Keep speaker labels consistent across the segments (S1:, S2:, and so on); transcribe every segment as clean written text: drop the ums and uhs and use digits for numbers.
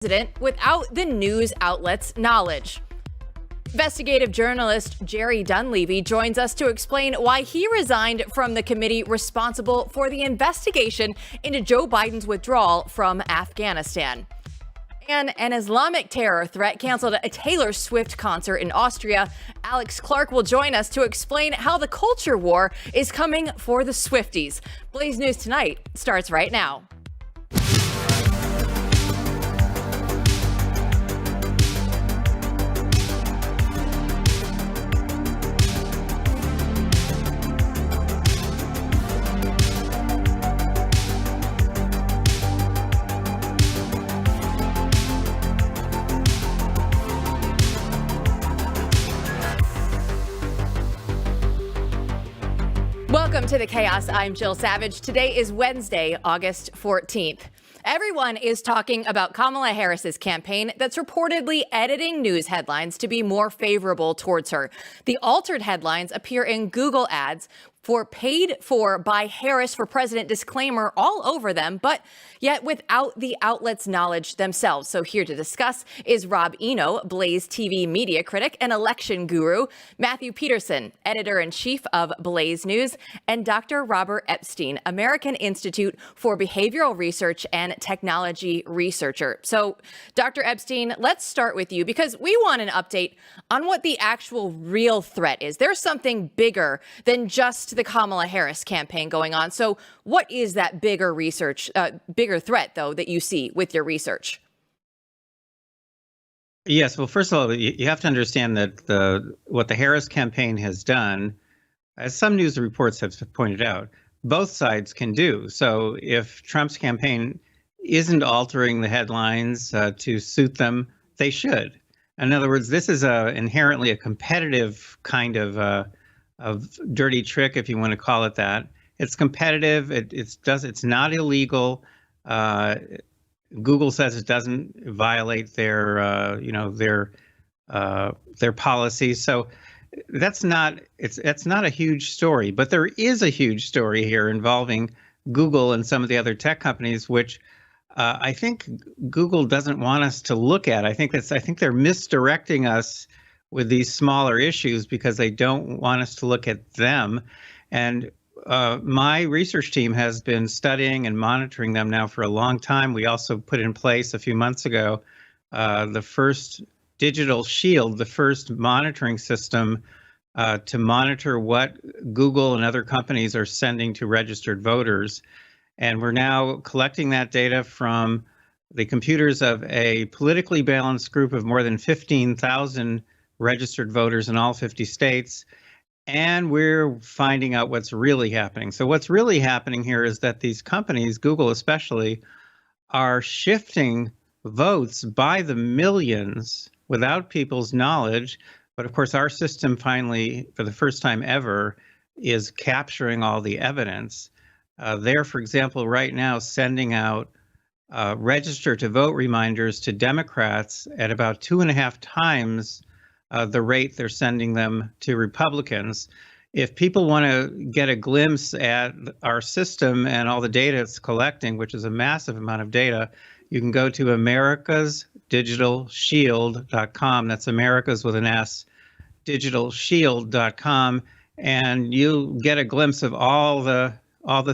S1: President without the news outlet's knowledge. Investigative journalist Jerry Dunleavy joins us to explain why he resigned from the committee responsible for the investigation into Joe Biden's withdrawal from Afghanistan. And an Islamic terror threat canceled a Taylor Swift concert in Austria. Alex Clark will join us to explain how the culture war is coming for the Swifties. Blaze News Tonight starts right now. Welcome to the chaos. I'm Jill Savage. Today is Wednesday, August 14th. Everyone is talking about Kamala Harris's campaign that's reportedly editing news headlines to be more favorable towards her. The altered headlines appear in Google ads for paid for by Harris for President disclaimer all over them, but yet without the outlet's knowledge themselves. So here to discuss is Rob Eno, BlazeTV media critic and election guru, Matthew Peterson, editor-in-chief of Blaze News, and Dr. Robert Epstein, American Institute for Behavioral Research and Technology researcher. So, Dr. Epstein, let's start with you because we want an update on what the actual real threat is. There's something bigger than just the Kamala Harris campaign going on. So what is that bigger threat, though, that you see with your research?
S2: Yes. Well, first of all, you have to understand that what the Harris campaign has done, as some news reports have pointed out, both sides can do. So if Trump's campaign isn't altering the headlines to suit them, they should. In other words, this is inherently a competitive kind of dirty trick, if you want to call it that. It's competitive. It's not illegal. Google says it doesn't violate their policies. So that's not a huge story. But there is a huge story here involving Google and some of the other tech companies, which I think Google doesn't want us to look at. I think they're misdirecting us with these smaller issues because they don't want us to look at them. And my research team has been studying and monitoring them now for a long time. We also put in place a few months ago the first digital shield, the first monitoring system to monitor what Google and other companies are sending to registered voters. And we're now collecting that data from the computers of a politically balanced group of more than 15,000 registered voters in all 50 states, and we're finding out what's really happening. So what's really happening here is that these companies, Google especially, are shifting votes by the millions without people's knowledge. But of course, our system finally, for the first time ever, is capturing all the evidence. They're, for example, right now sending out register to vote reminders to Democrats at about 2.5 times the rate they're sending them to Republicans. If people want to get a glimpse at our system and all the data it's collecting, which is a massive amount of data, you can go to americasdigitalshield.com. That's Americas with an S, digitalshield.com, and you get a glimpse of all the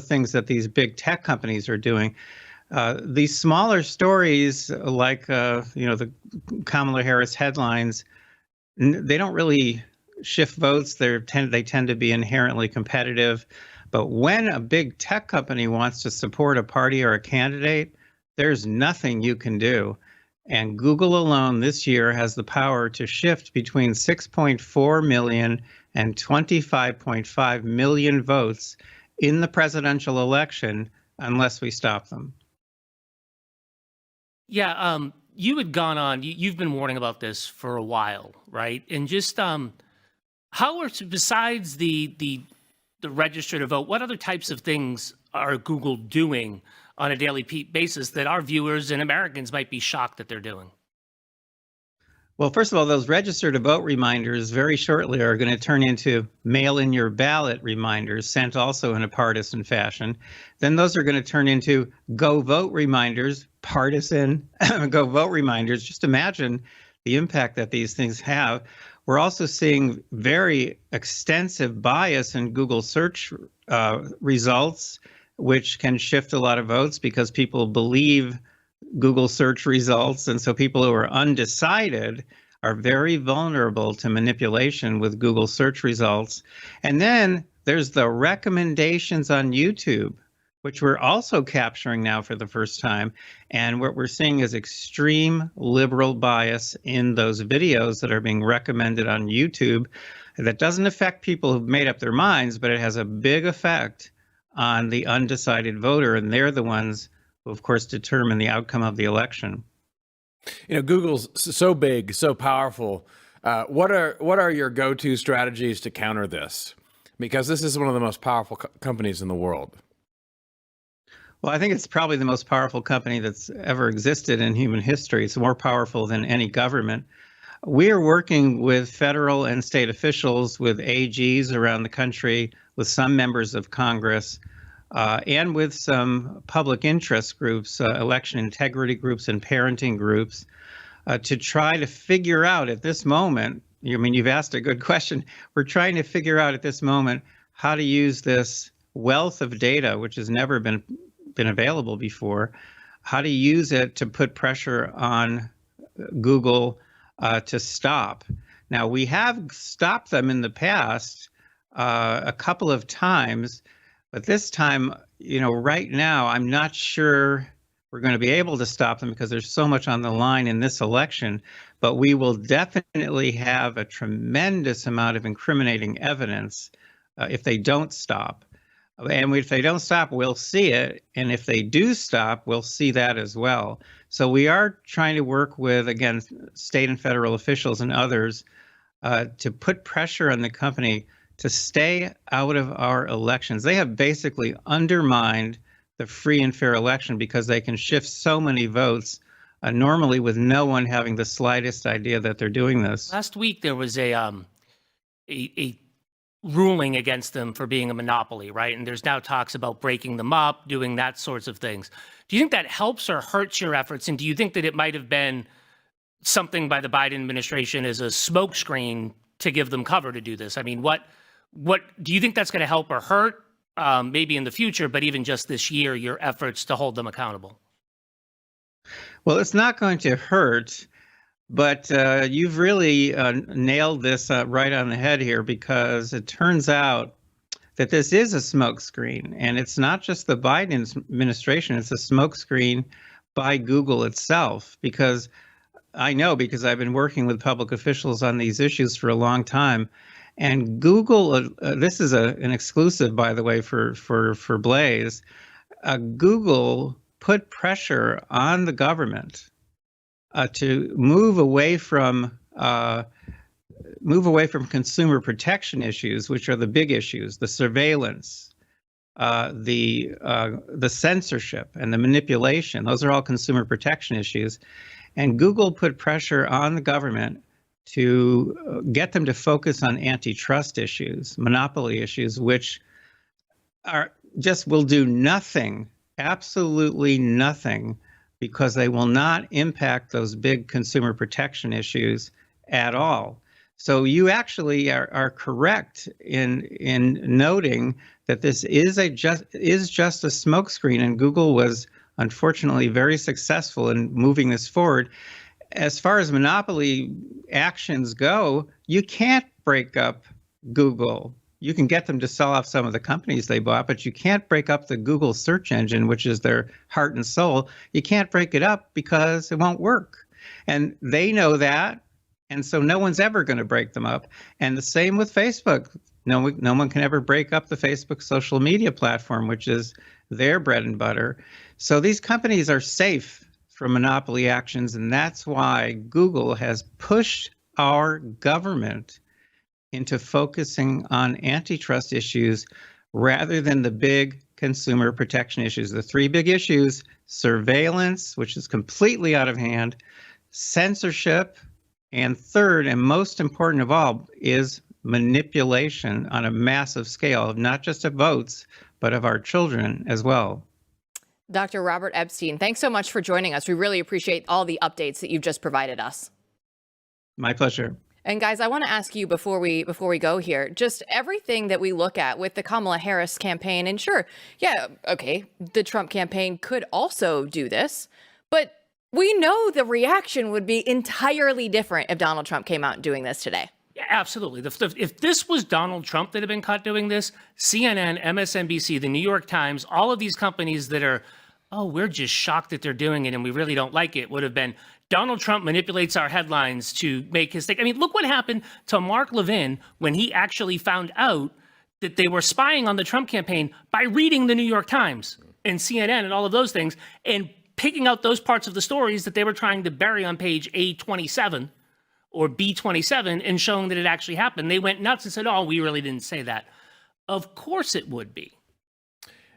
S2: things that these big tech companies are doing. These smaller stories, like the Kamala Harris headlines, they don't really shift votes. They tend to be inherently competitive. But when a big tech company wants to support a party or a candidate, there's nothing you can do. And Google alone this year has the power to shift between 6.4 million and 25.5 million votes in the presidential election unless we stop them.
S3: Yeah, you had gone on, you've been warning about this for a while, right? And just how are, besides the register to vote, what other types of things are Google doing on a daily basis that our viewers and Americans might be shocked that they're doing?
S2: Well, first of all, those register to vote reminders very shortly are going to turn into mail in your ballot reminders, sent also in a partisan fashion. Then those are going to turn into go vote reminders, partisan go vote reminders. Just imagine the impact that these things have. We're also seeing very extensive bias in Google search results, which can shift a lot of votes because people believe Google search results. And so people who are undecided are very vulnerable to manipulation with Google search results. And then there's the recommendations on YouTube, which we're also capturing now for the first time. And what we're seeing is extreme liberal bias in those videos that are being recommended on YouTube. That doesn't affect people who've made up their minds, but it has a big effect on the undecided voter. And they're the ones who, of course, determine the outcome of the election.
S4: You know, Google's so big, so powerful. What are your go-to strategies to counter this? Because this is one of the most powerful companies in the world.
S2: Well, I think it's probably the most powerful company that's ever existed in human history. It's more powerful than any government. We are working with federal and state officials, with AGs around the country, with some members of Congress, and with some public interest groups, election integrity groups and parenting groups, to try to figure out at this moment, I mean, you've asked a good question. We're trying to figure out at this moment how to use this wealth of data, which has never been available before, how to use it to put pressure on Google to stop. Now, we have stopped them in the past a couple of times, but this time, you know, right now, I'm not sure we're going to be able to stop them because there's so much on the line in this election, but we will definitely have a tremendous amount of incriminating evidence if they don't stop. And if they don't stop, we'll see it. And if they do stop, we'll see that as well. So we are trying to work with, again, state and federal officials and others to put pressure on the company to stay out of our elections. They have basically undermined the free and fair election because they can shift so many votes, normally with no one having the slightest idea that they're doing this.
S3: Last week, there was a ruling against them for being a monopoly, right? And there's now talks about breaking them up, doing that sorts of things. Do you think that helps or hurts your efforts? And do you think that it might have been something by the Biden administration as a smokescreen to give them cover to do this? I mean, what do you think that's going to help or hurt, maybe in the future, but even just this year, your efforts to hold them accountable?
S2: Well, it's not going to hurt. But you've really nailed this right on the head here, because it turns out that this is a smokescreen, and it's not just the Biden administration, it's a smokescreen by Google itself. Because I know, because I've been working with public officials on these issues for a long time, and Google, this is an exclusive, by the way, for Blaze, Google put pressure on the government to move away from consumer protection issues, which are the big issues: the surveillance, the censorship, and the manipulation. Those are all consumer protection issues. And Google put pressure on the government to get them to focus on antitrust issues, monopoly issues, which are just will do nothing, absolutely nothing, because they will not impact those big consumer protection issues at all. So you actually are correct in noting that this is just a smokescreen, and Google was unfortunately very successful in moving this forward. As far as monopoly actions go, you can't break up Google. You can get them to sell off some of the companies they bought, but you can't break up the Google search engine, which is their heart and soul. You can't break it up because it won't work. And they know that. And so no one's ever going to break them up. And the same with Facebook. No one can ever break up the Facebook social media platform, which is their bread and butter. So these companies are safe from monopoly actions. And that's why Google has pushed our government into focusing on antitrust issues rather than the big consumer protection issues. The three big issues: surveillance, which is completely out of hand; censorship And third, and most important of all, is manipulation on a massive scale, not just of votes, but of our children as well.
S1: Dr. Robert Epstein, thanks so much for joining us. We really appreciate all the updates that you've just provided us.
S2: My pleasure.
S1: And guys, I want to ask you before we go here, just everything that we look at with the Kamala Harris campaign, and sure, yeah, okay, the Trump campaign could also do this, but we know the reaction would be entirely different if Donald Trump came out doing this today.
S3: Yeah, absolutely. If this was Donald Trump that had been caught doing this, CNN, MSNBC, the New York Times, all of these companies that are, oh, we're just shocked that they're doing it and we really don't like it, would have been, Donald Trump manipulates our headlines to make his thing. I mean, look what happened to Mark Levin when he actually found out that they were spying on the Trump campaign by reading the New York Times and CNN and all of those things and picking out those parts of the stories that they were trying to bury on page A27 or B27 and showing that it actually happened. They went nuts and said, oh, we really didn't say that. Of course it would be.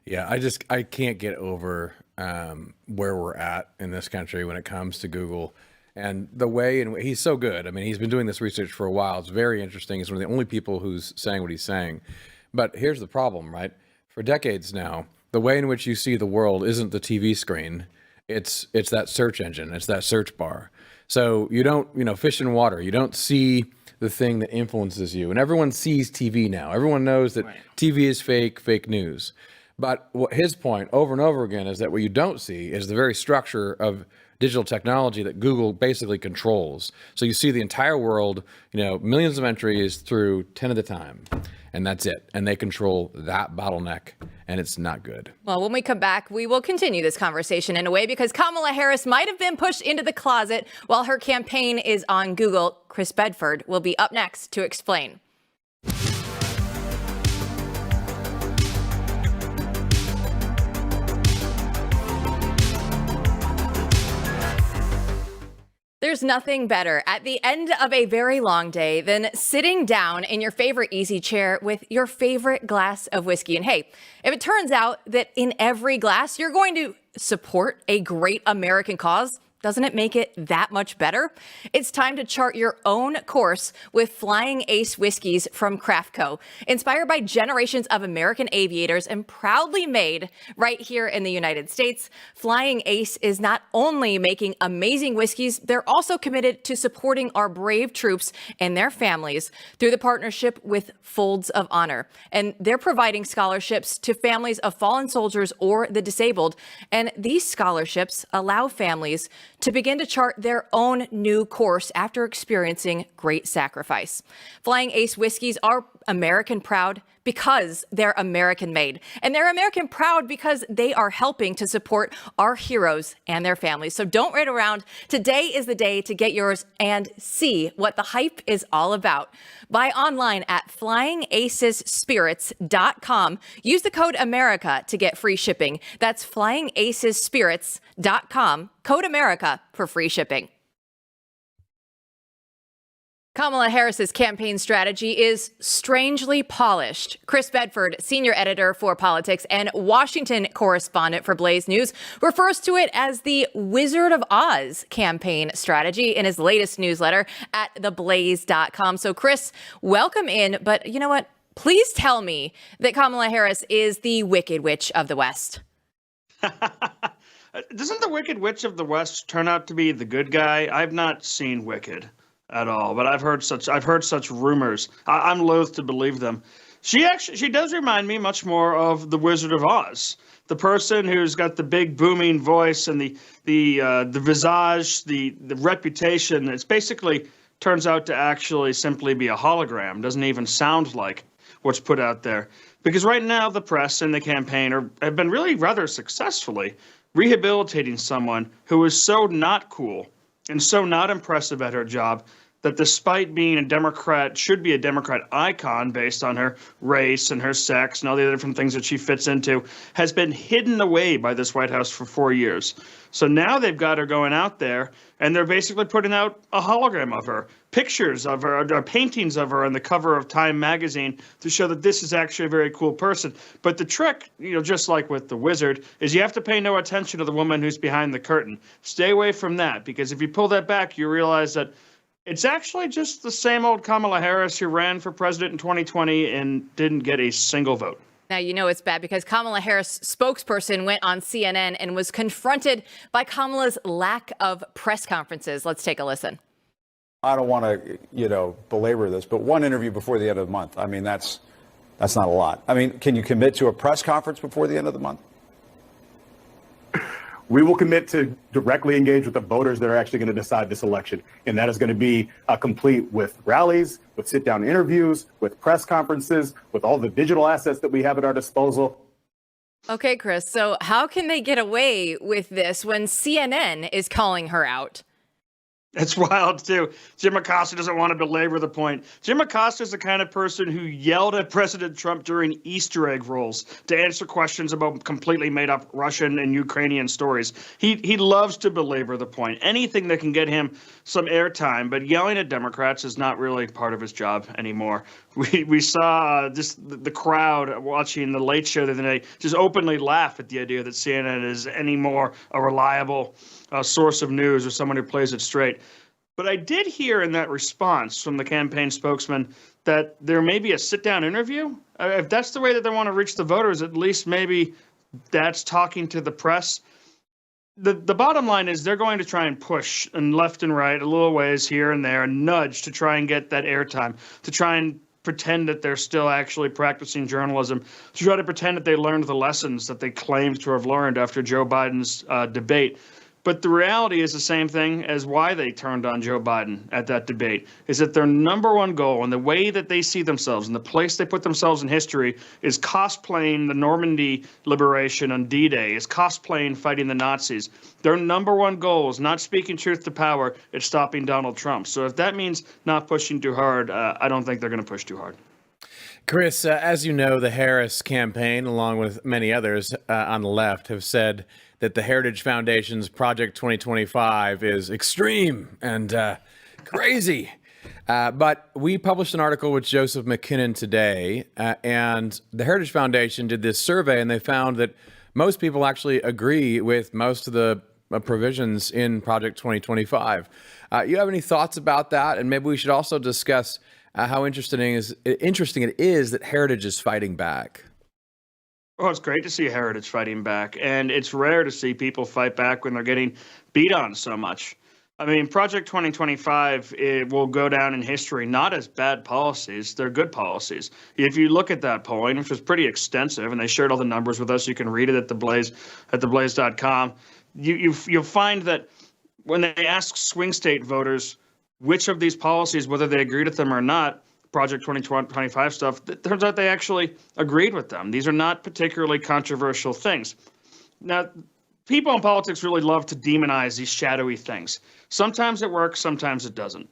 S4: Yeah, I can't get over where we're at in this country when it comes to Google and the way, and he's so good. I mean, he's been doing this research for a while. It's very interesting. He's one of the only people who's saying what he's saying. But here's the problem, right? For decades now, the way in which you see the world isn't the TV screen. It's that search engine. It's that search bar. So you don't, fish in water. You don't see the thing that influences you. And everyone sees TV now. Everyone knows that TV is fake news. But what his point over and over again is that what you don't see is the very structure of digital technology that Google basically controls. So you see the entire world, millions of entries through 10 at a time, and that's it. And they control that bottleneck, and it's not good.
S1: Well, when we come back, we will continue this conversation in a way because Kamala Harris might have been pushed into the closet while her campaign is on Google. Chris Bedford will be up next to explain. There's nothing better at the end of a very long day than sitting down in your favorite easy chair with your favorite glass of whiskey. And hey, if it turns out that in every glass you're going to support a great American cause, doesn't it make it that much better? It's time to chart your own course with Flying Ace whiskeys from Craft Co. Inspired by generations of American aviators and proudly made right here in the United States, Flying Ace is not only making amazing whiskeys, they're also committed to supporting our brave troops and their families through the partnership with Folds of Honor. And they're providing scholarships to families of fallen soldiers or the disabled. And these scholarships allow families to begin to chart their own new course after experiencing great sacrifice. Flying Ace whiskeys are American proud because they're American made. And they're American proud because they are helping to support our heroes and their families. So don't wait around. Today is the day to get yours and see what the hype is all about. Buy online at flyingacesspirits.com. Use the code America to get free shipping. That's flyingacesspirits.com. Code America for free shipping. Kamala Harris's campaign strategy is strangely polished. Chris Bedford, senior editor for politics and Washington correspondent for Blaze News, refers to it as the Wizard of Oz campaign strategy in his latest newsletter at theblaze.com. So Chris, welcome in. But you know what? Please tell me that Kamala Harris is the Wicked Witch of the West.
S5: Doesn't the Wicked Witch of the West turn out to be the good guy? I've not seen Wicked at all, but I've heard such rumors. I'm loath to believe them. She does remind me much more of the Wizard of Oz, the person who's got the big booming voice and the visage, the reputation. It's basically turns out to actually simply be a hologram. Doesn't even sound like what's put out there. Because right now the press and the campaign have been really rather successfully rehabilitating someone who is so not cool and so not impressive at her job that despite being a Democrat, should be a Democrat icon based on her race and her sex and all the other different things that she fits into, has been hidden away by this White House for 4 years. So now they've got her going out there, and they're basically putting out a hologram of her, pictures of her, paintings of her on the cover of Time magazine to show that this is actually a very cool person. But the trick, just like with the wizard, is you have to pay no attention to the woman who's behind the curtain. Stay away from that, because if you pull that back, you realize that It's actually just the same old Kamala Harris who ran for president in 2020 and didn't get a single vote.
S1: Now, you know it's bad because Kamala Harris' spokesperson went on CNN and was confronted by Kamala's lack of press conferences. Let's take a listen.
S6: I don't want to, belabor this, but one interview before the end of the month. I mean, that's not a lot. I mean, can you commit to a press conference before the end of the month?
S7: We will commit to directly engage with the voters that are actually going to decide this election. And that is going to be complete with rallies, with sit-down interviews, with press conferences, with all the digital assets that we have at our disposal.
S1: Okay, Chris, so how can they get away with this when CNN is calling her out?
S5: It's wild, too. Jim Acosta doesn't want to belabor the point. Jim Acosta is the kind of person who yelled at President Trump during Easter egg rolls to answer questions about completely made-up Russian and Ukrainian stories. He loves to belabor the point. Anything that can get him some airtime, but yelling at Democrats is not really part of his job anymore. We saw just the crowd watching the Late Show the other night just openly laugh at the idea that CNN is any more a reliable source of news or someone who plays it straight. But I did hear in that response from the campaign spokesman that there may be a sit-down interview. If that's the way that they want to reach the voters, at least maybe that's talking to the press. The bottom line is they're going to try and push and left and right a little ways here and there and nudge to try and get that airtime, to try and pretend that they're still actually practicing journalism, to try to pretend that they learned the lessons that they claimed to have learned after Joe Biden's debate. But the reality is the same thing as why they turned on Joe Biden at that debate, is that their number one goal and the way that they see themselves and the place they put themselves in history is cosplaying the Normandy liberation on D-Day, is cosplaying fighting the Nazis. Their number one goal is not speaking truth to power, it's stopping Donald Trump. So if that means not pushing too hard, I don't think they're going to push too hard.
S4: Chris, as you know, the Harris campaign, along with many others on the left, have said that the Heritage Foundation's Project 2025 is extreme and crazy. But we published an article with Joseph McKinnon today, and the Heritage Foundation did this survey, and they found that most people actually agree with most of the provisions in Project 2025. You have any thoughts about that? And maybe we should also discuss how interesting it is that Heritage is fighting back.
S5: Oh, it's great to see Heritage fighting back, and it's rare to see people fight back when they're getting beat on so much. I mean, Project 2025, it will go down in history not as bad policies, they're good policies. If you look at that polling, which was pretty extensive, and they shared all the numbers with us, you can read it at theblaze.com, you'll find that when they ask swing state voters which of these policies, whether they agreed with them or not, Project 2025 stuff, it turns out they actually agreed with them. These are not particularly controversial things. Now, people in politics really love to demonize these shadowy things. Sometimes it works, sometimes it doesn't.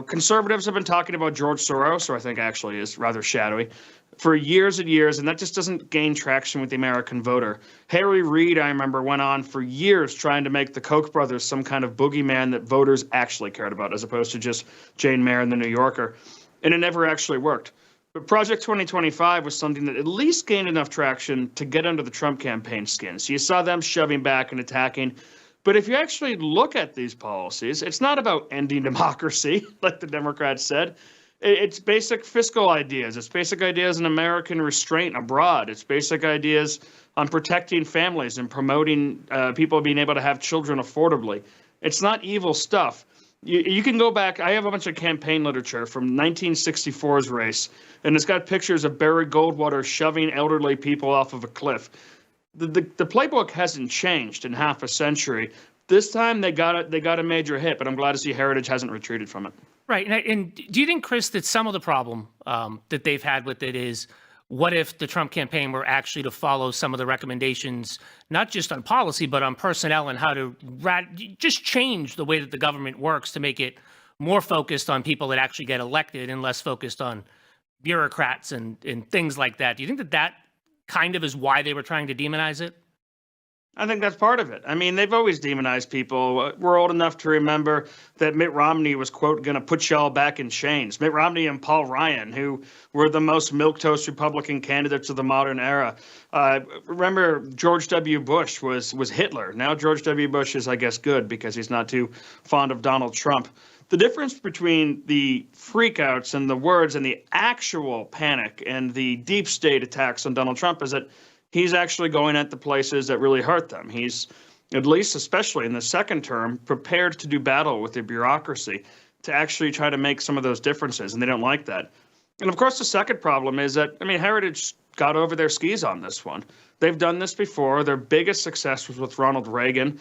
S5: Conservatives have been talking about George Soros, who I think actually is rather shadowy, for years and years, and that just doesn't gain traction with the American voter. Harry Reid, I remember, went on for years trying to make the Koch brothers some kind of boogeyman that voters actually cared about, as opposed to just Jane Mayer and the New Yorker. And it never actually worked. But Project 2025 was something that at least gained enough traction to get under the Trump campaign skin. So you saw them shoving back and attacking. But if you actually look at these policies, it's not about ending democracy, like the Democrats said. It's basic fiscal ideas. It's basic ideas in American restraint abroad. It's basic ideas on protecting families and promoting people being able to have children affordably. It's not evil stuff. You can go back. I have a bunch of campaign literature from 1964's race, and it's got pictures of Barry Goldwater shoving elderly people off of a cliff. The playbook hasn't changed in half a century. This time they got a major hit, but I'm glad to see Heritage hasn't retreated from it.
S3: Right. And do you think, Chris, that some of the problem that they've had with it is, what if the Trump campaign were actually to follow some of the recommendations, not just on policy, but on personnel and how to just change the way that the government works to make it more focused on people that actually get elected and less focused on bureaucrats and things like that? Do you think that kind of is why they were trying to demonize it?
S5: I think that's part of it. I mean, they've always demonized people. We're old enough to remember that Mitt Romney was, quote, going to put y'all back in chains. Mitt Romney and Paul Ryan, who were the most milquetoast Republican candidates of the modern era. Remember, George W. Bush was Hitler. Now George W. Bush is, I guess, good because he's not too fond of Donald Trump. The difference between the freakouts and the words and the actual panic and the deep state attacks on Donald Trump is that he's actually going at the places that really hurt them. He's, at least especially in the second term, prepared to do battle with the bureaucracy to actually try to make some of those differences, and they don't like that. And of course, the second problem is that, Heritage got over their skis on this one. They've done this before. Their biggest success was with Ronald Reagan,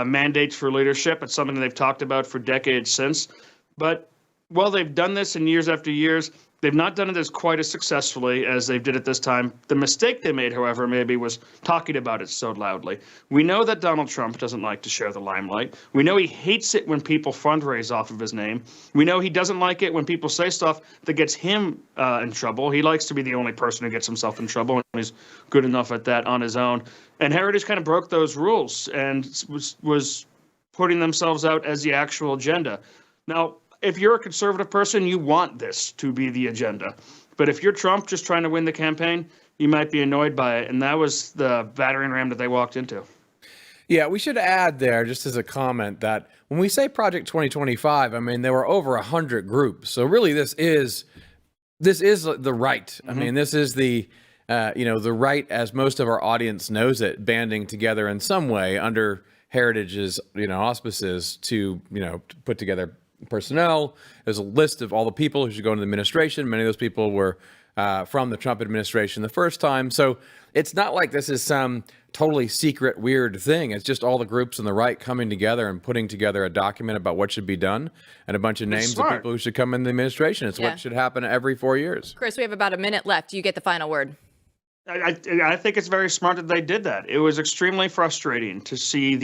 S5: mandates for leadership. It's something they've talked about for decades since. But while they've done this in years after years, they've not done it as quite as successfully as they did it this time. The mistake they made, however, maybe was talking about it so loudly. We know that Donald Trump doesn't like to share the limelight. We know he hates it when people fundraise off of his name. We know he doesn't like it when people say stuff that gets him in trouble. He likes to be the only person who gets himself in trouble, and he's good enough at that on his own. And Heritage kind of broke those rules and was putting themselves out as the actual agenda. Now, if you're a conservative person, you want this to be the agenda. But if you're Trump just trying to win the campaign, you might be annoyed by it. And that was the battering ram that they walked into.
S4: Yeah, we should add there, just as a comment, that when we say Project 2025, there were over 100 groups. So really, this is the right.
S5: Mm-hmm.
S4: This is the the right, as most of our audience knows it, banding together in some way under Heritage's auspices to to put together personnel. There's a list of all the people who should go into the administration. Many of those people were from the Trump administration the first time. So it's not like this is some totally secret, weird thing. It's just all the groups on the right coming together and putting together a document about what should be done and a bunch of names of people who should come in the administration. It's what should happen every 4 years.
S1: Chris, we have about a minute left. You get the final word.
S5: I think it's very smart that they did that. It was extremely frustrating to see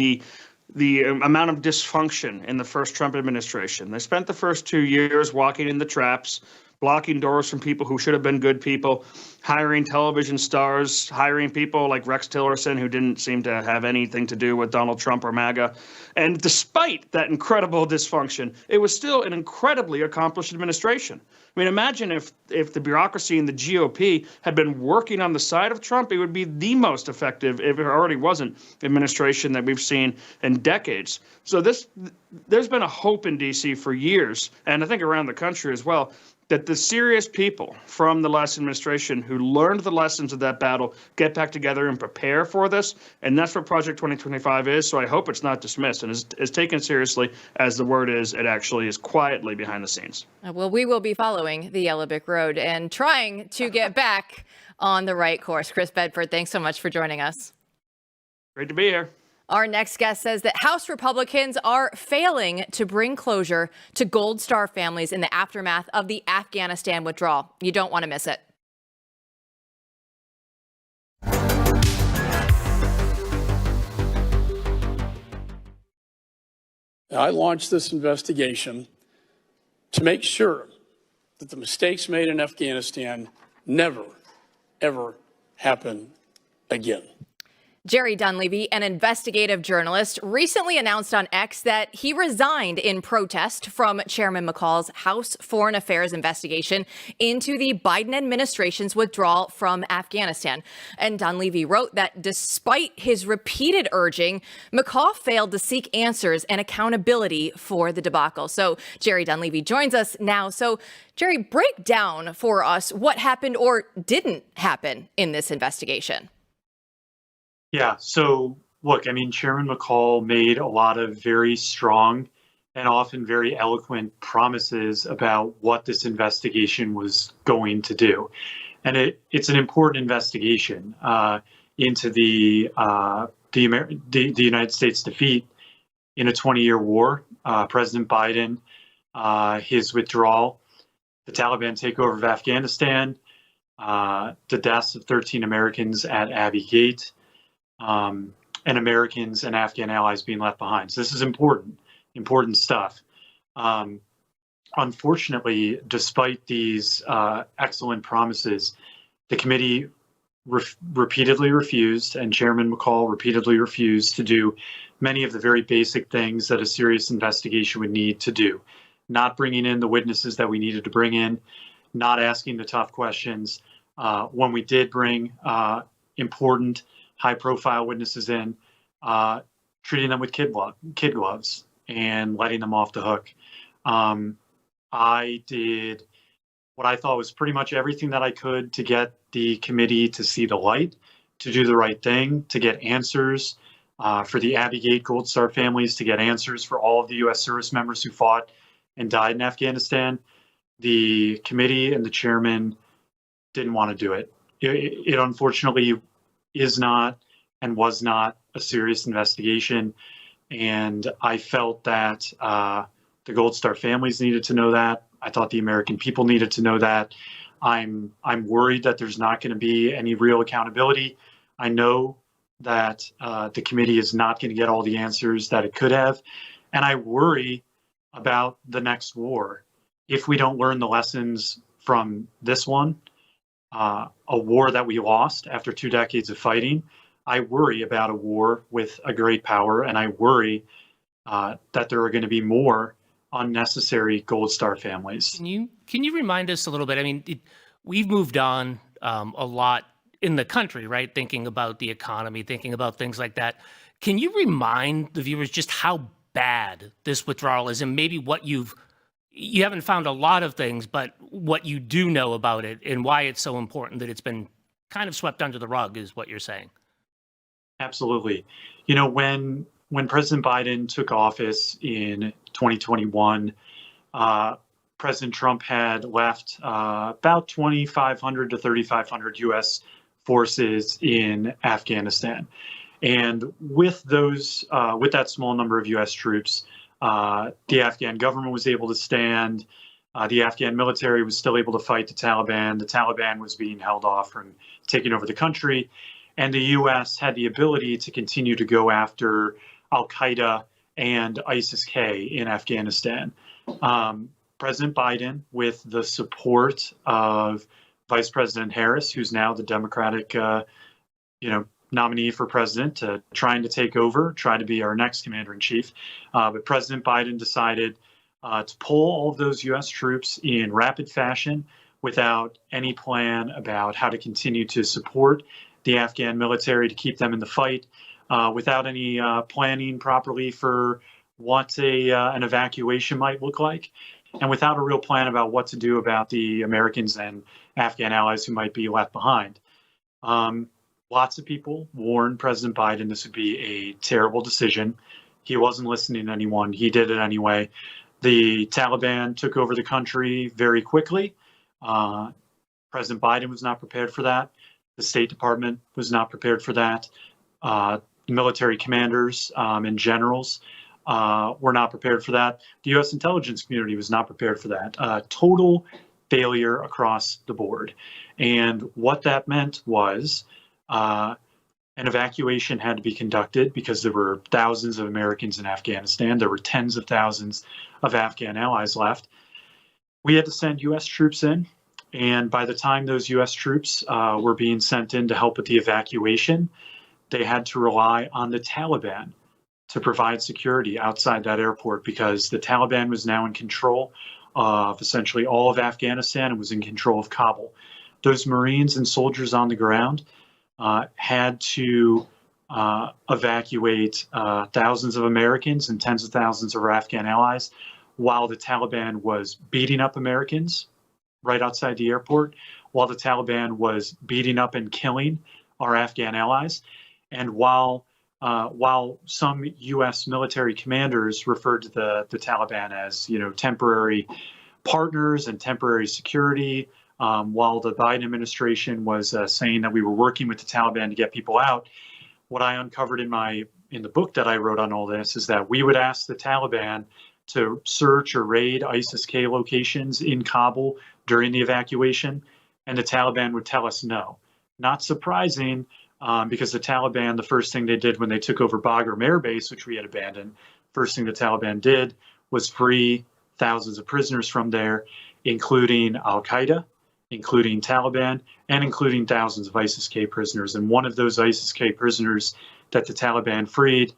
S5: the amount of dysfunction in the first Trump administration. They spent the first 2 years walking in the traps, blocking doors from people who should have been good people, hiring television stars, hiring people like Rex Tillerson, who didn't seem to have anything to do with Donald Trump or MAGA. And despite that incredible dysfunction, it was still an incredibly accomplished administration. Imagine if the bureaucracy and the GOP had been working on the side of Trump, it would be the most effective, if it already wasn't, administration that we've seen in decades. So there's been a hope in D.C. for years, and I think around the country as well, that the serious people from the last administration who learned the lessons of that battle get back together and prepare for this. And that's what Project 2025 is. So I hope it's not dismissed and is taken seriously as the word is. It actually is quietly behind the scenes.
S1: Well, we will be following the Yellow Brick Road and trying to get back on the right course. Chris Bedford, thanks so much for joining us.
S5: Great to be here.
S1: Our next guest says that House Republicans are failing to bring closure to Gold Star families in the aftermath of the Afghanistan withdrawal. You don't want to miss it.
S8: I launched this investigation to make sure that the mistakes made in Afghanistan never, ever happen again.
S1: Jerry Dunleavy, an investigative journalist, recently announced on X that he resigned in protest from Chairman McCaul's House Foreign Affairs investigation into the Biden administration's withdrawal from Afghanistan. And Dunleavy wrote that despite his repeated urging, McCaul failed to seek answers and accountability for the debacle. So Jerry Dunleavy joins us now. So Jerry, break down for us what happened or didn't happen in this investigation.
S9: Yeah, so look, Chairman McCaul made a lot of very strong and often very eloquent promises about what this investigation was going to do. And it's an important investigation into the United States defeat in a 20-year war, President Biden, his withdrawal, the Taliban takeover of Afghanistan, the deaths of 13 Americans at Abbey Gate, and Americans and Afghan allies being left behind. So this is important stuff. Unfortunately, despite these excellent promises, the committee repeatedly refused, and Chairman McCaul repeatedly refused to do many of the very basic things that a serious investigation would need to do. Not bringing in the witnesses that we needed to bring in, not asking the tough questions. When we did bring important high-profile witnesses in, treating them with kid gloves and letting them off the hook. I did what I thought was pretty much everything that I could to get the committee to see the light, to do the right thing, to get answers for the Abbey Gold Star families, to get answers for all of the U.S. service members who fought and died in Afghanistan. The committee and the chairman didn't want to do it. It unfortunately is not and was not a serious investigation. And I felt that the Gold Star families needed to know that. I thought the American people needed to know that. I'm worried that there's not going to be any real accountability. I know that the committee is not going to get all the answers that it could have. And I worry about the next war. If we don't learn the lessons from this one, a war that we lost after 2 decades of fighting, I worry about a war with a great power, and I worry that there are going to be more unnecessary Gold Star families.
S3: Can you remind us a little bit? I mean, we've moved on a lot in the country, right? Thinking about the economy, thinking about things like that. Can you remind the viewers just how bad this withdrawal is, and maybe what you haven't found a lot of things, but what you do know about it and why it's so important that it's been kind of swept under the rug is what you're saying?
S9: Absolutely. You know, when President Biden took office in 2021, President Trump had left about 2,500 to 3,500 U.S. forces in Afghanistan. And with that small number of U.S. troops, the Afghan government was able to stand. The Afghan military was still able to fight the Taliban. The Taliban was being held off from taking over the country. And the U.S. had the ability to continue to go after al-Qaeda and ISIS-K in Afghanistan. President Biden, with the support of Vice President Harris, who's now the Democratic, nominee for president, trying to take over, try to be our next commander-in-chief. But President Biden decided to pull all of those U.S. troops in rapid fashion without any plan about how to continue to support the Afghan military to keep them in the fight, without any planning properly for what an evacuation might look like, and without a real plan about what to do about the Americans and Afghan allies who might be left behind. Lots of people warned President Biden this would be a terrible decision. He wasn't listening to anyone. He did it anyway. The Taliban took over the country very quickly. President Biden was not prepared for that. The State Department was not prepared for that. Military commanders and generals were not prepared for that. The U.S. intelligence community was not prepared for that. Total failure across the board. And what that meant was an evacuation had to be conducted because there were thousands of Americans in Afghanistan. There were tens of thousands of Afghan allies left. We had to send U.S. troops in. And by the time those U.S. troops were being sent in to help with the evacuation, they had to rely on the Taliban to provide security outside that airport, because the Taliban was now in control of essentially all of Afghanistan and was in control of Kabul. Those Marines and soldiers on the ground had to evacuate thousands of Americans and tens of thousands of our Afghan allies, while the Taliban was beating up Americans right outside the airport, while the Taliban was beating up and killing our Afghan allies. And while some U.S. military commanders referred to the Taliban as, temporary partners and temporary security, while the Biden administration was saying that we were working with the Taliban to get people out, what I uncovered in the book that I wrote on all this is that we would ask the Taliban to search or raid ISIS-K locations in Kabul during the evacuation, and the Taliban would tell us no. Not surprising, because the Taliban, the first thing they did when they took over Bagram Air Base, which we had abandoned, first thing the Taliban did was free thousands of prisoners from there, including al-Qaeda, including Taliban, and including thousands of ISIS-K prisoners. And one of those ISIS-K prisoners that the Taliban freed,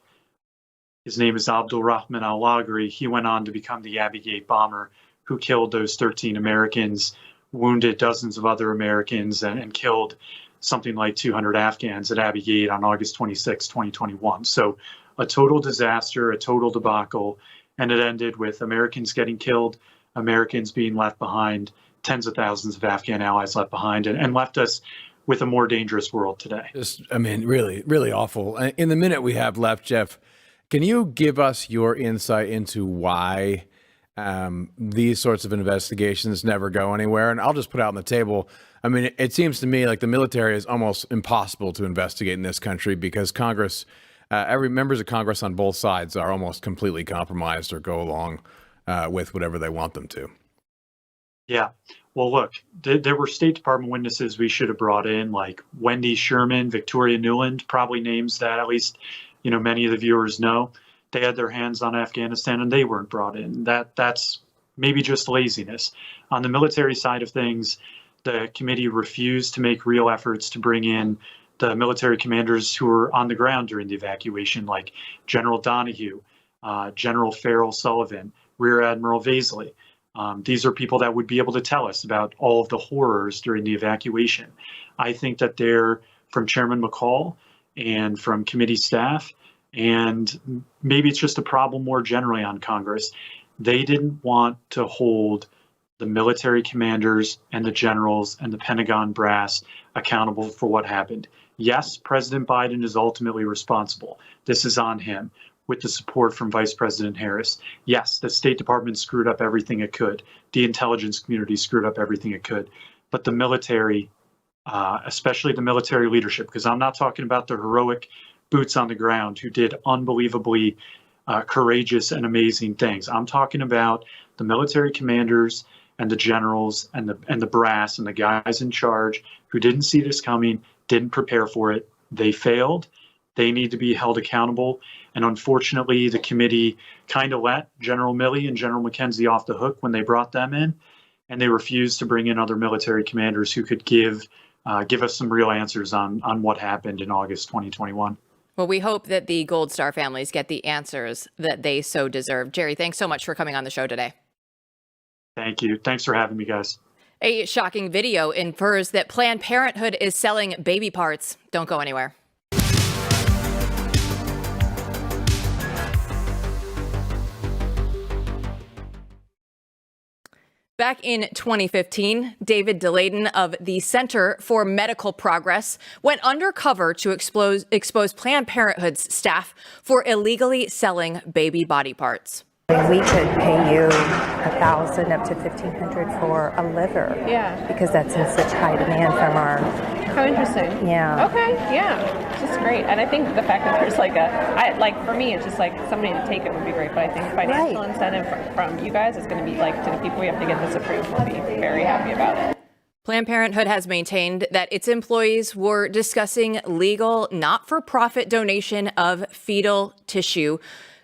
S9: his name is Abdul Rahman al-Lagri. He went on to become the Abbey Gate bomber who killed those 13 Americans, wounded dozens of other Americans, and killed something like 200 Afghans at Abbey Gate on August 26, 2021. So a total disaster, a total debacle. And it ended with Americans getting killed, Americans being left behind, tens of thousands of Afghan allies left behind, and left us with a more dangerous world today.
S4: Really, really awful. In the minute we have left, Jeff, can you give us your insight into why these sorts of investigations never go anywhere? And I'll just put out on the table, I mean, it seems to me like the military is almost impossible to investigate in this country because Congress, every members of Congress on both sides are almost completely compromised or go along with whatever they want them to.
S9: Yeah. Well, look, there were State Department witnesses we should have brought in, like Wendy Sherman, Victoria Nuland, probably names that at least, many of the viewers know. They had their hands on Afghanistan and they weren't brought in. That's maybe just laziness. On the military side of things, the committee refused to make real efforts to bring in the military commanders who were on the ground during the evacuation, like General Donahue, General Farrell Sullivan, Rear Admiral Vaisley. These are people that would be able to tell us about all of the horrors during the evacuation. I think that they're from Chairman McCaul and from committee staff, and maybe it's just a problem more generally on Congress. They didn't want to hold the military commanders and the generals and the Pentagon brass accountable for what happened. Yes, President Biden is ultimately responsible. This is on him, with the support from Vice President Harris. Yes, the State Department screwed up everything it could. The intelligence community screwed up everything it could. But the military, especially the military leadership, because I'm not talking about the heroic boots on the ground who did unbelievably courageous and amazing things. I'm talking about the military commanders and the generals and the brass and the guys in charge who didn't see this coming, didn't prepare for it. They failed. They need to be held accountable. And unfortunately, the committee kind of let General Milley and General McKenzie off the hook when they brought them in, and they refused to bring in other military commanders who could give us some real answers on what happened in August 2021.
S1: Well, we hope that the Gold Star families get the answers that they so deserve. Jerry, thanks so much for coming on the show today.
S9: Thank you. Thanks for having me, guys.
S1: A shocking video infers that Planned Parenthood is selling baby parts. Don't go anywhere. Back in 2015, David Daleiden of the Center for Medical Progress went undercover to expose Planned Parenthood's staff for illegally selling baby body parts.
S10: We could pay you $1,000 up to $1,500 for a liver.
S11: Yeah.
S10: Because that's in such high demand from our.
S11: How interesting.
S10: Yeah.
S11: Okay. Yeah. It's just great. And I think the fact that there's for me, it's just like somebody to take it would be great. But I think financial incentive from you guys is going to be to the people we have to get this approved will be very happy about it.
S1: Planned Parenthood has maintained that its employees were discussing legal, not-for-profit donation of fetal tissue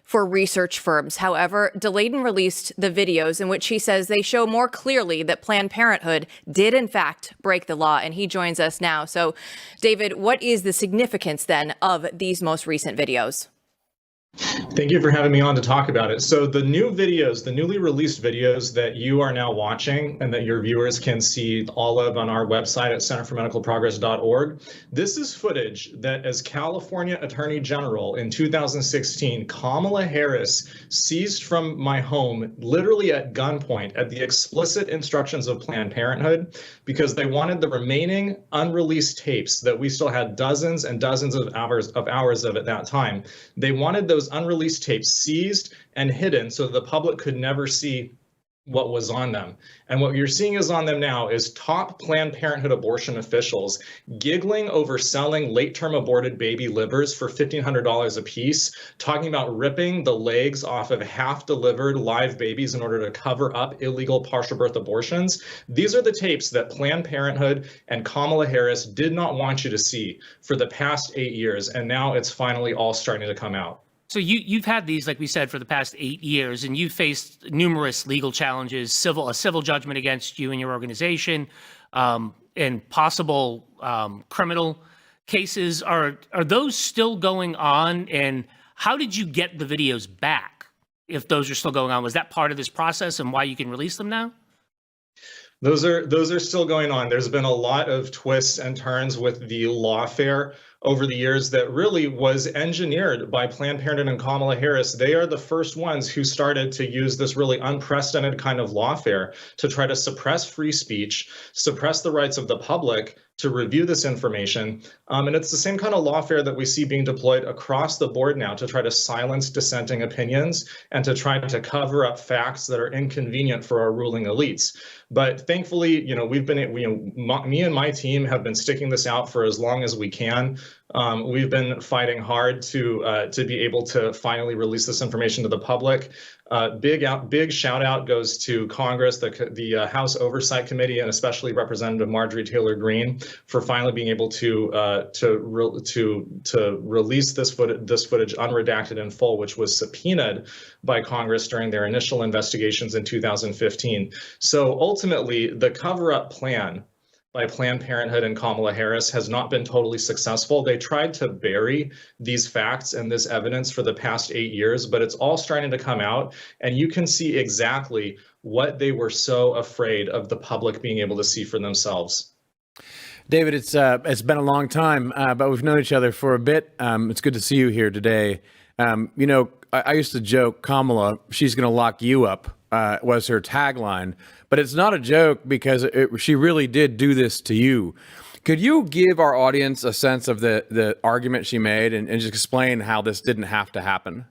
S1: for research firms. However, Daleiden released the videos in which he says they show more clearly that Planned Parenthood did, in fact, break the law. And he joins us now. So, David, what is the significance then of these most recent videos?
S12: Thank you for having me on to talk about it. So the new videos, the newly released videos that you are now watching and that your viewers can see all of on our website at centerformedicalprogress.org, this is footage that as California Attorney General in 2016, Kamala Harris seized from my home literally at gunpoint at the explicit instructions of Planned Parenthood because they wanted the remaining unreleased tapes that we still had dozens and dozens of hours of at that time. They wanted those unreleased tapes seized and hidden so the public could never see what was on them. And what you're seeing is on them now is top Planned Parenthood abortion officials giggling over selling late-term aborted baby livers for $1,500 a piece, talking about ripping the legs off of half-delivered live babies in order to cover up illegal partial birth abortions. These are the tapes that Planned Parenthood and Kamala Harris did not want you to see for the past 8 years, and now it's finally all starting to come out.
S3: So you've had these, like we said, for the past 8 years, and you've faced numerous legal challenges, a civil judgment against you and your organization, and possible criminal cases. Are those still going on? And how did you get the videos back if those are still going on? Was that part of this process and why you can release them now?
S12: Those are still going on. There's been a lot of twists and turns with the lawfare over the years that really was engineered by Planned Parenthood and Kamala Harris. They are the first ones who started to use this really unprecedented kind of lawfare to try to suppress free speech, suppress the rights of the public to review this information. And it's the same kind of lawfare that we see being deployed across the board now to try to silence dissenting opinions and to try to cover up facts that are inconvenient for our ruling elites. But thankfully, me and my team have been sticking this out for as long as we can. We've been fighting hard to be able to finally release this information to the public. Big shout out goes to Congress, the House Oversight Committee, and especially Representative Marjorie Taylor Greene for finally being able to release this footage unredacted in full, which was subpoenaed by Congress during their initial investigations in 2015. So ultimately, the cover-up plan by Planned Parenthood and Kamala Harris has not been totally successful. They tried to bury these facts and this evidence for the past 8 years, but it's all starting to come out, and you can see exactly what they were so afraid of the public being able to see for themselves.
S4: David, it's been a long time, but we've known each other for a bit. It's good to see you here today. I used to joke, Kamala, she's going to lock you up, was her tagline. But it's not a joke because she really did do this to you. Could you give our audience a sense of the argument she made and just explain how this didn't have to happen?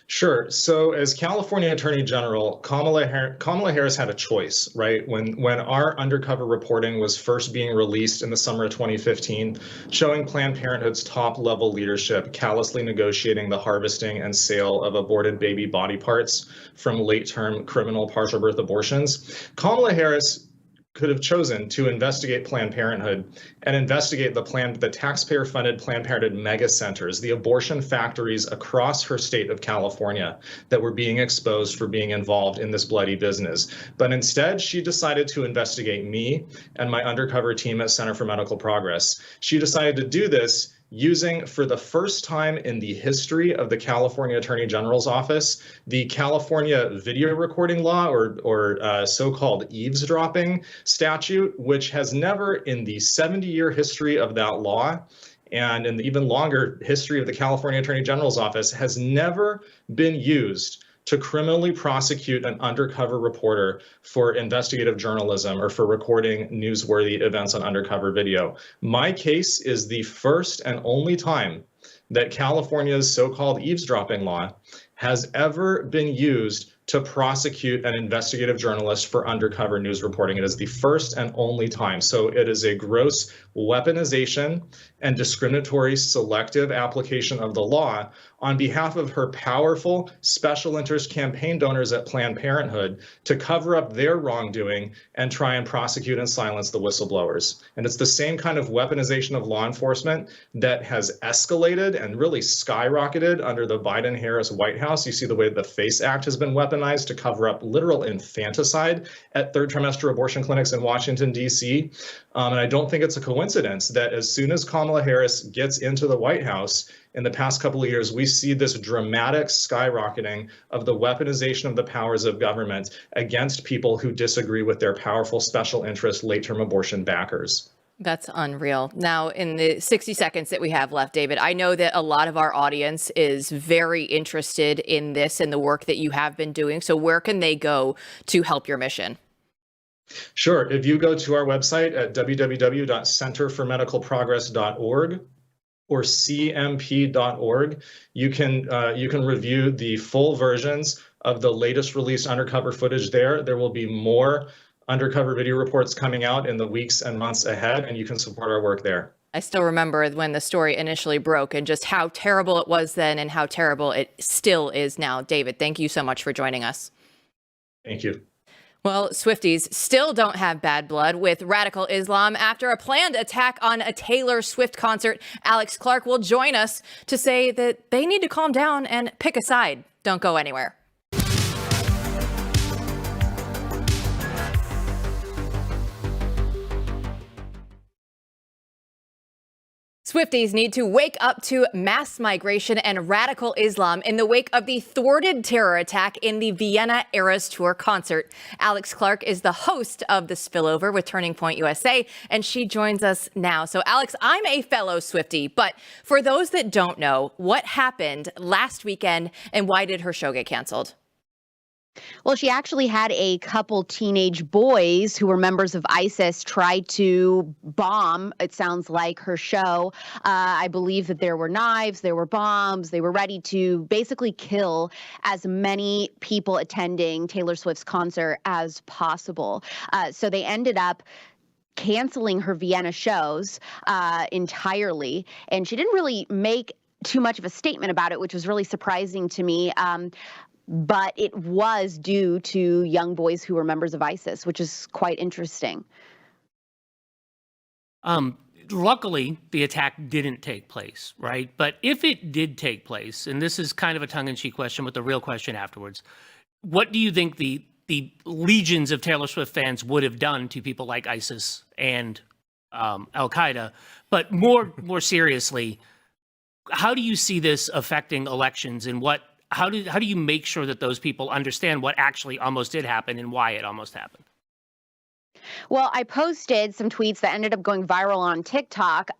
S12: Sure. So as California Attorney General, Kamala Harris had a choice, right? When our undercover reporting was first being released in the summer of 2015, showing Planned Parenthood's top level leadership callously negotiating the harvesting and sale of aborted baby body parts from late-term criminal partial birth abortions, Kamala Harris could have chosen to investigate Planned Parenthood and investigate the taxpayer-funded Planned Parenthood mega centers, the abortion factories across her state of California that were being exposed for being involved in this bloody business. But instead, she decided to investigate me and my undercover team at Center for Medical Progress. She decided to do this using, for the first time in the history of the California Attorney General's office, the California video recording law, or so-called eavesdropping statute, which has never in the 70-year history of that law and in the even longer history of the California Attorney General's office has never been used to criminally prosecute an undercover reporter for investigative journalism or for recording newsworthy events on undercover video. My case is the first and only time that California's so-called eavesdropping law has ever been used to prosecute an investigative journalist for undercover news reporting. It is the first and only time. So it is a gross weaponization and discriminatory selective application of the law on behalf of her powerful special interest campaign donors at Planned Parenthood to cover up their wrongdoing and try and prosecute and silence the whistleblowers. And it's the same kind of weaponization of law enforcement that has escalated and really skyrocketed under the Biden-Harris White House. You see the way the FACE Act has been weaponized to cover up literal infanticide at third trimester abortion clinics in Washington, D.C. And I don't think it's a coincidence that as soon as Kamala Harris gets into the White House in the past couple of years, we see this dramatic skyrocketing of the weaponization of the powers of government against people who disagree with their powerful special interest late-term abortion backers.
S1: That's unreal. Now, in the 60 seconds that we have left, David, I know that a lot of our audience is very interested in this and the work that you have been doing. So where can they go to help your mission?
S12: Sure. If you go to our website at www.centerformedicalprogress.org or cmp.org, you can review the full versions of the latest released undercover footage there. There will be more undercover video reports coming out in the weeks and months ahead, and you can support our work there.
S1: I still remember when the story initially broke and just how terrible it was then and how terrible it still is now. David, thank you so much for joining us.
S12: Thank you.
S1: Well, Swifties still don't have bad blood with radical Islam after a planned attack on a Taylor Swift concert. Alex Clark will join us to say that they need to calm down and pick a side. Don't go anywhere. Swifties need to wake up to mass migration and radical Islam in the wake of the thwarted terror attack in the Vienna Eras Tour concert. Alex Clark is the host of the Spillover with Turning Point USA, and she joins us now. So, Alex, I'm a fellow Swiftie, but for those that don't know, what happened last weekend and why did her show get canceled?
S13: Well, she actually had a couple teenage boys who were members of ISIS try to bomb, it sounds like, her show. I believe that there were knives, there were bombs. They were ready to basically kill as many people attending Taylor Swift's concert as possible. So they ended up canceling her Vienna shows entirely. And she didn't really make too much of a statement about it, which was really surprising to me. But it was due to young boys who were members of ISIS, which is quite interesting.
S3: Luckily, the attack didn't take place, right? But if it did take place, and this is kind of a tongue-in-cheek question with the real question afterwards, what do you think the legions of Taylor Swift fans would have done to people like ISIS and Al-Qaeda? But more seriously, how do you see this affecting elections, and how do you make sure that those people understand what actually almost did happen and why it almost happened?
S13: Well, I posted some tweets that ended up going viral on TikTok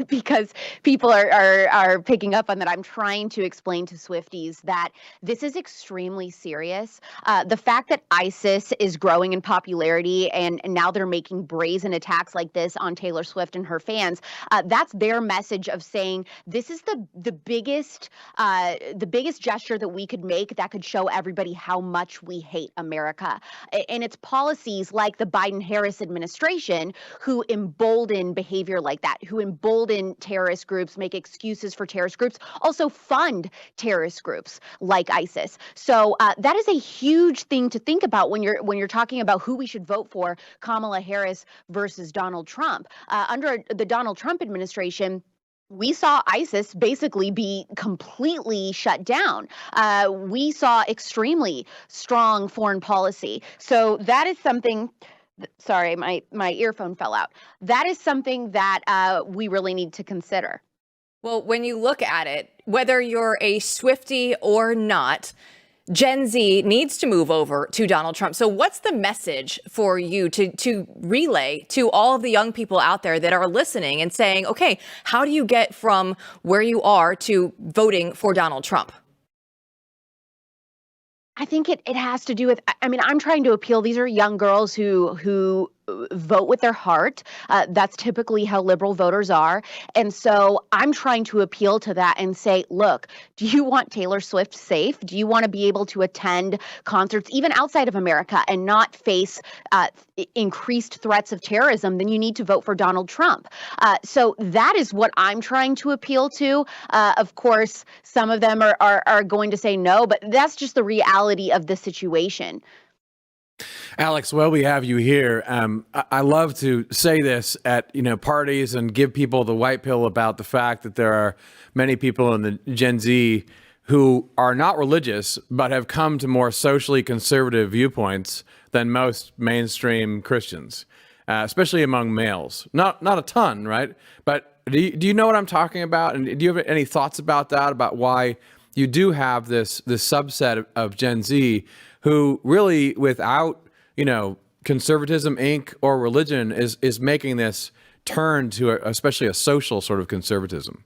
S13: because people are picking up on that. I'm trying to explain to Swifties that this is extremely serious. The fact that ISIS is growing in popularity and now they're making brazen attacks like this on Taylor Swift and her fans, that's their message of saying this is the biggest gesture that we could make that could show everybody how much we hate America. And it's policies like the Biden-Harris administration who embolden behavior like that, who embolden terrorist groups, make excuses for terrorist groups, also fund terrorist groups like ISIS. So that is a huge thing to think about when you're talking about who we should vote for, Kamala Harris versus Donald Trump. Under the Donald Trump administration, we saw ISIS basically be completely shut down. We saw extremely strong foreign policy. So that is something. Sorry, my earphone fell out. That is something that we really need to consider.
S1: Well, when you look at it, whether you're a Swiftie or not, Gen Z needs to move over to Donald Trump. So what's the message for you to relay to all of the young people out there that are listening and saying, okay, how do you get from where you are to voting for Donald Trump?
S13: I think it has to do with, I mean, I'm trying to appeal. These are young girls who vote with their heart. That's typically how liberal voters are. And so I'm trying to appeal to that and say, look, do you want Taylor Swift safe? Do you want to be able to attend concerts even outside of America and not face increased threats of terrorism? Then you need to vote for Donald Trump. So that is what I'm trying to appeal to. Of course, some of them are going to say no, but that's just the reality of the situation.
S4: Alex, well, we have you here. I love to say this at parties and give people the white pill about the fact that there are many people in the Gen Z who are not religious but have come to more socially conservative viewpoints than most mainstream Christians, especially among males. Not a ton, right? But do you know what I'm talking about? And do you have any thoughts about that? About why you do have this subset of Gen Z who really, without conservatism, Inc. or religion, is making this turn to especially a social sort of conservatism?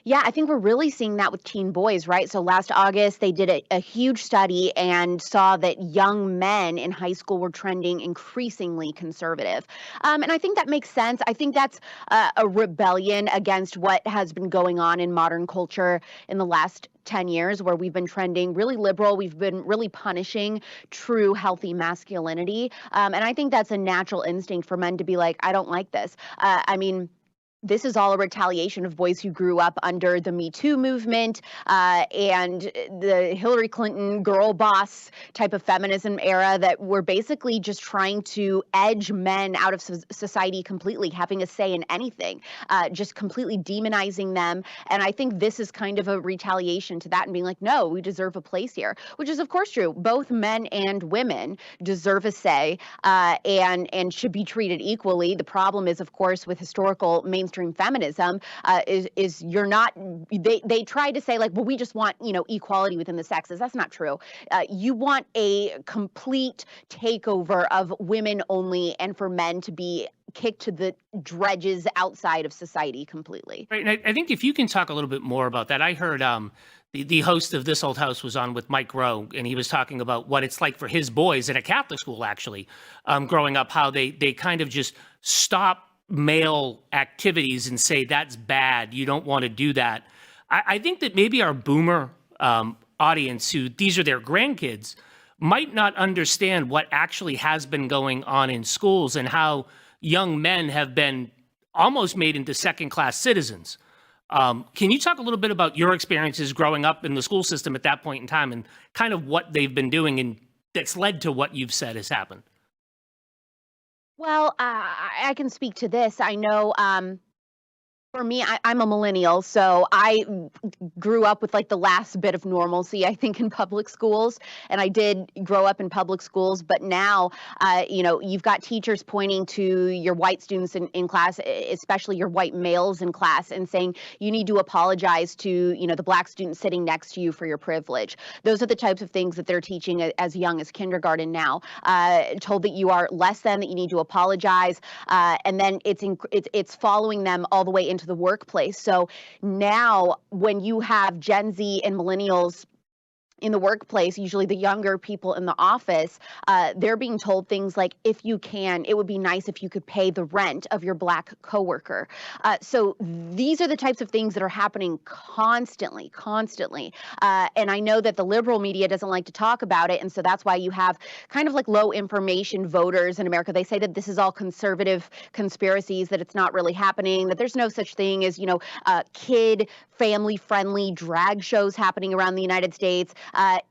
S13: Yeah, I think we're really seeing that with teen boys, right? So last August, they did a huge study and saw that young men in high school were trending increasingly conservative. And I think that makes sense. I think that's a rebellion against what has been going on in modern culture in the last 10 years, where we've been trending really liberal. We've been really punishing true healthy masculinity. And I think that's a natural instinct for men to be like, I don't like this. This is all a retaliation of boys who grew up under the Me Too movement and the Hillary Clinton girl boss type of feminism era that were basically just trying to edge men out of society completely, having a say in anything, just completely demonizing them. And I think this is kind of a retaliation to that and being like, no, we deserve a place here, which is, of course, true. Both men and women deserve a say and should be treated equally. The problem is, of course, with historical mainstream mainstream feminism is you're not, they try to say like, well, we just want, equality within the sexes. That's not true. You want a complete takeover of women only and for men to be kicked to the dredges outside of society completely.
S3: Right, and I think if you can talk a little bit more about that. I heard the host of This Old House was on with Mike Rowe, and he was talking about what it's like for his boys in a Catholic school, actually, growing up, how they kind of just stop male activities and say, that's bad, you don't want to do that. I think that maybe our boomer audience, who these are their grandkids, might not understand what actually has been going on in schools and how young men have been almost made into second-class citizens. Can you talk a little bit about your experiences growing up in the school system at that point in time and kind of what they've been doing and that's led to what you've said has happened?
S13: Well, I can speak to this. I know for me, I'm a millennial, so I grew up with like the last bit of normalcy, I think, in public schools. And I did grow up in public schools. But now, you've got teachers pointing to your white students in class, especially your white males in class, and saying you need to apologize to, the black student sitting next to you for your privilege. Those are the types of things that they're teaching as young as kindergarten now. Told that you are less than, that you need to apologize. And then it's following them all the way into the workplace. So now when you have Gen Z and millennials in the workplace, usually the younger people in the office, they're being told things like, if you can, it would be nice if you could pay the rent of your black coworker. So these are the types of things that are happening constantly. And I know that the liberal media doesn't like to talk about it. And so that's why you have kind of like low information voters in America. They say that this is all conservative conspiracies, that it's not really happening, that there's no such thing as, kid family friendly drag shows happening around the United States.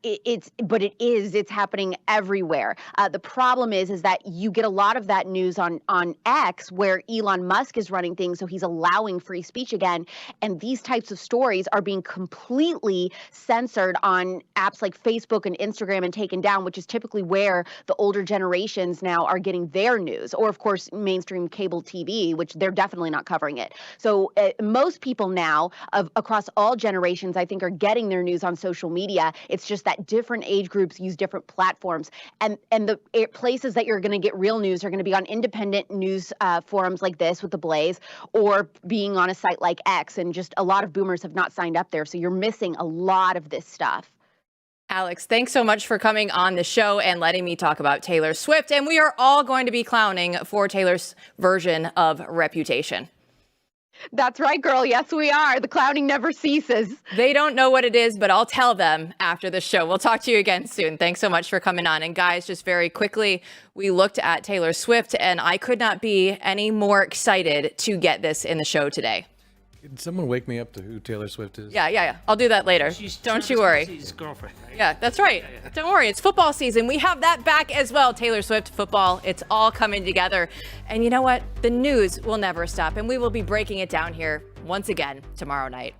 S13: It's happening everywhere. The problem is that you get a lot of that news on X, where Elon Musk is running things, so he's allowing free speech again. And these types of stories are being completely censored on apps like Facebook and Instagram and taken down, which is typically where the older generations now are getting their news, or of course mainstream cable TV, which they're definitely not covering it. So most people now across all generations, I think, are getting their news on social media. It's just that different age groups use different platforms. And the places that you're going to get real news are going to be on independent news forums like this with the Blaze, or being on a site like X. And just a lot of boomers have not signed up there. So you're missing a lot of this stuff.
S1: Alex, thanks so much for coming on the show and letting me talk about Taylor Swift. And we are all going to be clowning for Taylor's version of Reputation.
S13: That's right, girl. Yes, we are. The clowning never ceases.
S1: They don't know what it is, but I'll tell them after the show. We'll talk to you again soon. Thanks so much for coming on. And guys, just very quickly, we looked at Taylor Swift, and I could not be any more excited to get this in the show today.
S4: Can someone wake me up to who Taylor Swift is?
S1: Yeah. I'll do that later. Don't you worry.
S3: His girlfriend, right?
S1: Yeah, that's right. Yeah. Don't worry. It's football season. We have that back as well. Taylor Swift, football. It's all coming together. And you know what? The news will never stop. And we will be breaking it down here once again tomorrow night.